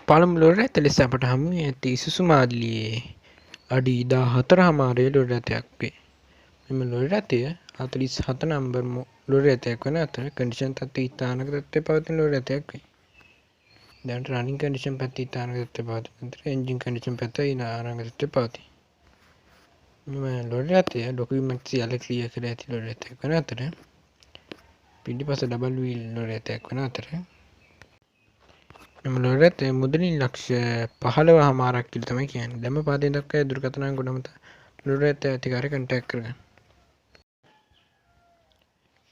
පළමු ලොරි රථය ලෙස අපට හමු වී ඇත්තේ ඉසුසු මාදිලියේ අඩි 14 ලොරි රථයක් වේ. මෙම ලොරි රථය 47 නම්බර් ලොරි රථයක් වන අතර කන්ඩිෂන් තත්ත්වයේ ස්ථානක තත්ත්වයේ පවතින ලොරි රථයක් වේ. දැනට රනින් කන්ඩිෂන් පැත්තේ ස්ථානක තත්ත්වයේ පවතින අතර එන්ජින් කන්ඩිෂන් පැත්ත ඊළඟ තත්ත්වයේ පවතී. මෙම ලොරි රථය ඩොකියුමන්ට් සියල්ල ක්ලියර් කර ඇති ලොරි රථයක් වන අතර පිටිපස ඩබල් වීල් ලොරි රථයක් වන අතර මෙම ලොරි රථය මුදලින් ලක්ෂ 15 කියලා තමයි කියන්නේ. දැම පාදයෙන් දක්වා දුරකථන අංක මත ලොරි රථය අධිකාරිය කන්ටැක්ට් කරගන්න.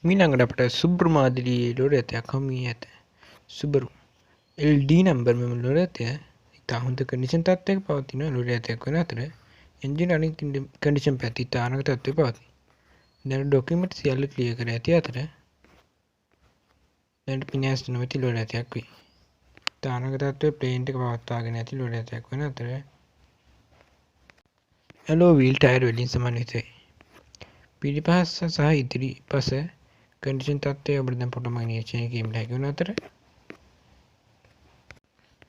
ඊළඟට අපට සුබ්‍රු මාදිලියේ ලොරි රථයක් හමු වී ඇත. සුබරු LD නම්බර් මෙම ලොරි රථය ඉතා හොඳ කන්ඩිෂන් තත්ත්වයක පවතින ලොරි රථයක් වන අතර එන්ජින් රනින් කන්ඩිෂන් පැත්ත ඉතානක තත්ත්වයේ පවතී. දැන් ඩොකියුමන්ට් සියල්ල ක්ලියර් කර ඇති අතර දැන් පිනාස් නොමැති ලොරි රථයක් වේ. තානක තත්ත්වයේ ප්ලේන් එක පවත්වාගෙන ඇති ලොරි රථයක් වන අතර ඇලෝ වීල් ටයර් වලින් සමන්විතයි. පිටිපස සහ ඉදිරිපස කන්ඩිෂන් තත්ත්වය ඔබට දැන් ෆොටෝ මගින් නිරීක්ෂණය කිරීමට හැකි වන අතර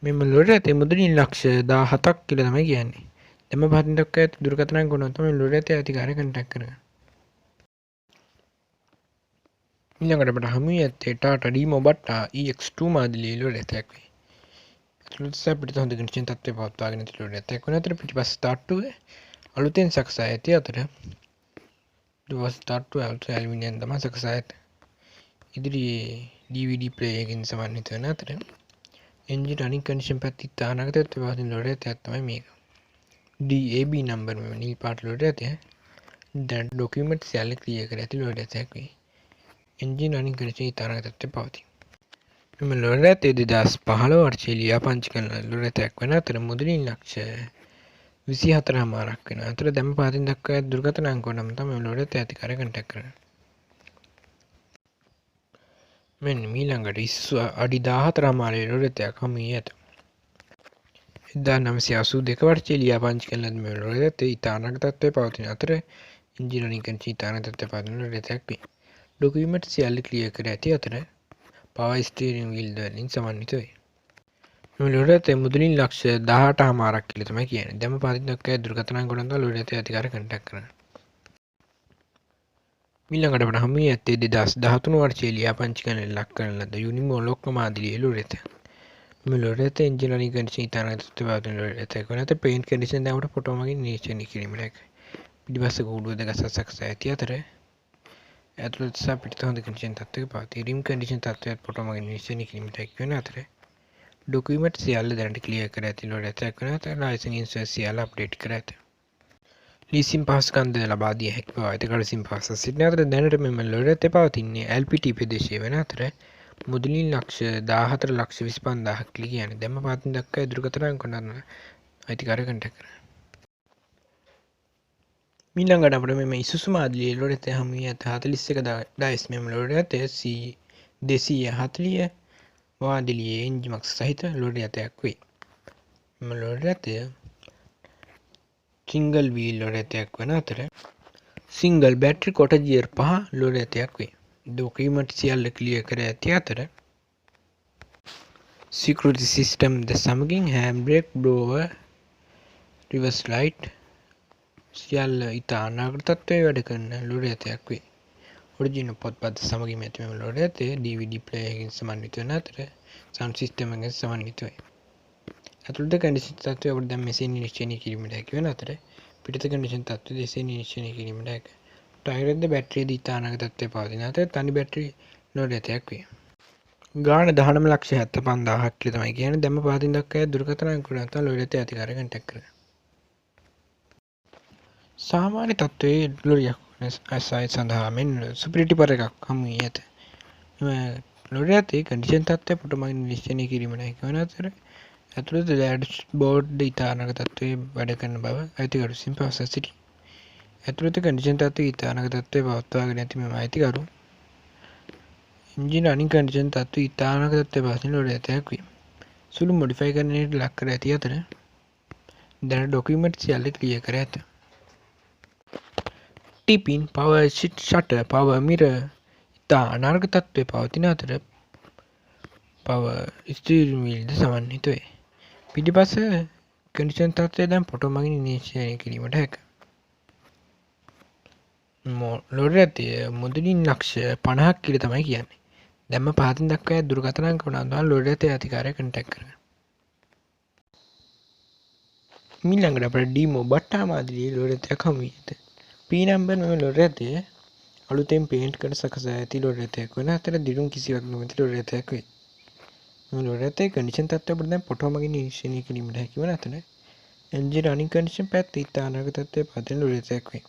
මෙම ලොරි රථය මුදලින් ලක්ෂ 17ක් කියලා තමයි කියන්නේ. දැන් පහතින් දක්වා ඇති දුරකථන අංක උනත් තමයි ලොරි රථය අධිකාරිය කන්ටැක්ට් කරගන්න. ඊළඟට අපට හමු වී ඇත්තේ ටාටා ඩීමෝබට්ටා EX2 මාදිලියේ ලොරි රථයක් වේ. ඇතුළත පිටිත හොඳ කන්ඩිෂන් තත්ත්වයේ පවත්වාගෙන ඇති ලොරි රථයක් වන අතර පිටිපස තාට්ටුව අලුතෙන් සකසා ඇති අතර දුවස් තාට්ටුව අලුත් ඇලුමිනියම් තමයි සකසා ඇත. ඉදිරියේ DVD ප්ලේයර් එකකින් සමන්විත වන අතර එන්ජින් රනින් කන්ඩිෂන් පැත්තේ තානාගත තත්ත්වයේ පවතින ලොරි රථයක් තමයි මේක. DAB නම්බර් මෙම නිල් පාට ලොරි රථය දැන් ඩොකියුමන්ට් සියල්ල ක්ලියර් කර ඇති ලොරි රථයක් වේ. එන්ජින් රනින් කන්ඩිෂන් තානාගත තත්ත්වයේ පවතී. මෙම ලොරි රථය 2015 වර්ෂයේ ලියාපදිංචි කරන ලොරි රථයක් වන අතර මුදලින් ලක්ෂ 24 වෙන අතර දැන් පහතින් දක්වා ඇති දුරකථන අංක නම් තමයි ලොරි රථය අධිකාරිය කන්ටැක්ට් කරන්නේ. මෙන්න ඊළඟට ඉස්සු අඩි 14 ලොරි රථයක් හමු වී ඇත. 1982 වර්ෂයේ ලියාපදිංචි කරන ලද මෙම ලොරි රථය ඉතානක තත්ත්වයේ පවතින අතර එන්ජින් රනින් කන්ඩිෂන් ඉතානක තත්ත්වයේ පවතින ලොරි රථයක් වේ. ඩොකියුමන්ට් සියල්ල ක්ලියර් කර ඇති අතර පවර් ස්ටීරින් වීල් වලින් සමන්විත වේ. මෙම ලොරි රථය මුදලින් ලක්ෂ 18 කියලා තමයි කියන්නේ. දැන් පහතින් දක්වා දුරකථන අංක උනත් ලොරි රථය අධිකාරිය කන්ටැක්ට් කරන්න. ඊළඟට අපට හමු වී ඇත්තේ 2013 වර්ෂයේ ලියාපදිංචි කරන ලද යුනිමෝ ලොක්ක මාදිලියේ ලොරි රථයක්. මෙම ලොරි රථය එන්ජින් රනින් කන්ඩිෂන් ඉතානක තත්ත්වයේ පවතින ලොරි රථයක් වන අතර පේන්ට් කන්ඩිෂන් දැන් අපට ෆොටෝ මගින් නිරීක්ෂණය කිරීමට හැකියි. පිටිපස්ස කූඩුව දෙක සකසා ඇති අතර ඇතුළත සහ පිටත හොඳ කන්ඩිෂන් තත්ත්වයක පවතී. රිම් කන්ඩිෂන් තත්ත්වයත් ෆොටෝ මගින් නිරීක්ෂණය කිරීමට හැකි වන අතර ඩොකියුමන්ට් සියල්ල දැනට ක්ලියර් කර ඇති ලොරි රථයක් වන අතර ලයිසන් ඉන්ෂුරන්ස් සියල්ල අප්ඩේට් කර ඇත. ලීසින් පහසුකම් ද ලබා දිය හැකි බව අධිකාරිය විසින් පවසා සිටින අතර දැනට මෙම ලොරි රථය පවතින්නේ LPT ප්‍රදේශයේ වන අතර මුදලින් ලක්ෂ 14,25,000ක් කියලා කියන්නේ. දැන් පහතින් දක්වා දුරකථන අංක උනත් අධිකාරිය කන්ටැක්ට් කරන්න. ඊළඟට අපිට මෙම ඉසුසු මාදිලියේ ලොරි රථය හමු වී ඇත. 41 ඩයස් මෙම ලොරි රථය C240 මාදිලියේ එන්ජිමක් සහිත ලොරි රථයක් වේ. මෙම ලොරි රථය සිංගල් වීල් ලොරි රථයක් වන අතර සිංගල් බැටරි කොට ගියර් 5 ලොරි රථයක් වේ. ඩොකියුමන්ට් සියල්ල ක්ලියර් කර ඇති අතර සිකියුරිටි සිස්ටම් ද සමගින් හෑන්ඩ් බ්‍රේක් බ්ලෝවර් රිවර්ස් ලයිට් සියල්ල ඉතා අනාගත තත්ත්වයේ වැඩ කරන ලොරි රථයක් වේ. ඔරිජිනල් පොත්පත් සමගින් ඇති මෙම ලොරි රථය DVD ප්ලේයර් එකකින් සමන්විත වන අතර සවුන්ඩ් සිස්ටම් එකකින් සමන්විත වේ. ඇතුළත කන්ඩිෂන් තත්ත්වය අපට දැන් මෙසේ නිරීක්ෂණය කිරීමට හැකි වන අතර පිටත කන්ඩිෂන් තත්ත්වය දෙසේ නිරීක්ෂණය කිරීමට හැකියි. ටයර් ද බැටරිය ද ඉතානක තත්ත්වයේ පවතින අතර තනි බැටරි ලොරි රථයක් වේ. ගාන 19,75,000ක් කියලා තමයි කියන්නේ. දැන් පහතින් දක්වා දුරකථන අංක උනත් ලොරි රථය අධිකාරිය කන්ටැක්ට් කරගන්න. සාමාන්‍ය තත්ත්වයේ ලොරියක් SI සඳහා මෙන් සුපිරිටි පර එකක් හමු වී ඇත. මෙම ලොරි රථයේ කන්ඩිෂන් තත්ත්වය ෆොටෝ මගින් නිරීක්ෂණය කිරීමට හැකි වන අතර ඇතුළත ඩෑෂ්බෝඩ් ඉතානක තත්ත්වයේ වැඩ කරන බව අයිතිකරු විසින් පවසා සිටියි. ඇතුළත කන්ඩිෂන් තත්ත්වයේ ඉතානක තත්ත්වයේ පවත්වාගෙන ඇති මෙම අයිතිකරු එන්ජින් රනින් කන්ඩිෂන් තත්ත්වයේ ඉතානක තත්ත්වයේ පවතින ලොරි රථයක් වේ. සුළු මොඩිෆයි කරන්නට ලක් කර ඇති අතර දැන ඩොකියුමන්ට් සියල්ල ක්ලියර් කර ඇත. ටිපින් පවර් ෂටර් පවර් මිරර් ඉතා අනාර්ග තත්ත්වයේ පවතින අතර පවර් ස්ටීරින් වීල් ද සමන්විත වේ. පිටිපස්ස කන්ඩිෂන් තත්ත්වය දැන් ෆොටෝ මගින් නිරීක්ෂණය කිරීමට හැක. ලොඩ ඇතිය මුදලින් ලක්ෂ 50ක් කියලා තමයි කියන්නේ. දැන්ම පහතින් දක්වා ඇති දුරකථන අංක උනන්දුවා ලොඩ ඇතේ අධිකාරිය කන්ටැක්ට් කරගන්න. ඊළඟට අපිට ඩීමෝ බට්ටා මාදිලියේ ලොඩ ඇතයක් හමු වී ඇත. P නම්බර් මෙම ලොඩ ඇතේ අලුතෙන් පේන්ට් කර සකසා ඇති ලොඩ ඇතයක් වන අතර දිරුම් කිසිවක් නොමැති ලොඩ ඇතයක් වේ. මෙම ලොඩ ඇතේ කන්ඩිෂන් තත්ත්වය අපිට දැන් ෆොටෝ මගින් නිරීක්ෂණය කිරීමට හැකි වන අතර එන්ජින් රනින් කන්ඩිෂන් පැත්තේ ඉතා අනර්ඝ තත්ත්වයේ පවතින ලොඩ ඇතයක් වේ.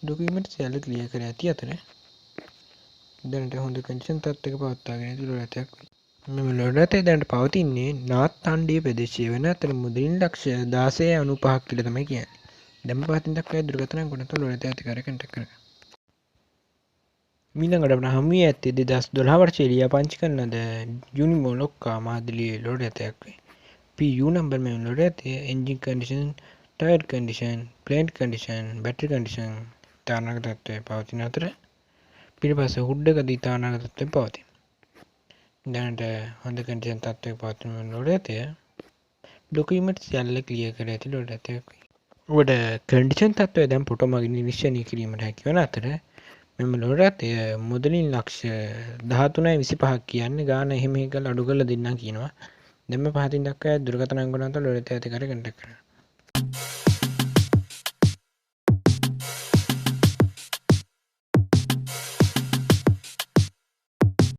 ඩොකියුමන්ට් සියල්ල ක්ලියර් කර ඇති අතර දැනට හොඳ කන්ඩිෂන් තත්ත්වයක පවත්වාගෙන ඇති ලොඩ ඇතයක් වේ. මෙම ලොඩ ඇතේ දැනට පවතින්නේ නාත් අණ්ඩිය ප්‍රදේශයේ වන අතර මුදලින් ලක්ෂ 16.95ක් කියලා තමයි කියන්නේ. දැන් පහතින් දක්වා දුරකථන අංක උනන්දුවා ලොඩ ඇතේ අධිකාරිය කන්ටැක්ට් කරගන්න. ඊළඟට අපිට හමු වී ඇත්තේ 2012 වර්ෂයේ ලියා පදිංචි කරන ලද යුනිමෝ ලොක්කා මාදිලියේ ලොඩ ඇතයක් වේ. PU නම්බර් මෙම ලොඩ ඇතේ engine condition, tyre condition, plant condition, battery condition ඉතා අනර්ඝ තත්ත්වයේ පවතින අතර පිටිපස්ස හුඩ් එක ඉතා අනර්ඝ තත්ත්වයේ පවතී. දැනට හොඳ කන්ඩිෂන් තත්ත්වයක පවතින ලොඩ ඇතේ ඩොකියුමන්ට් සියල්ල ක්ලියර් කර ඇති ලොඩ ඇතයක් වේ. ඔබට කන්ඩිෂන් තත්ත්වය දැන් ෆොටෝ මගින් නිරීක්ෂණය කිරීමට හැකි වන අතර මෙම ලොඩ ඇතේ මුදලින් ලක්ෂ 13.25ක් කියන්නේ ගාන එහෙම කරලා අඩු කරලා දෙන්නම් කියනවා. දැන් මේ පහතින් දක්වා දුරකථන අංක උනන්දුවා ලොඩ ඇතේ අධිකාරිය කන්ටැක්ට් කරන්න.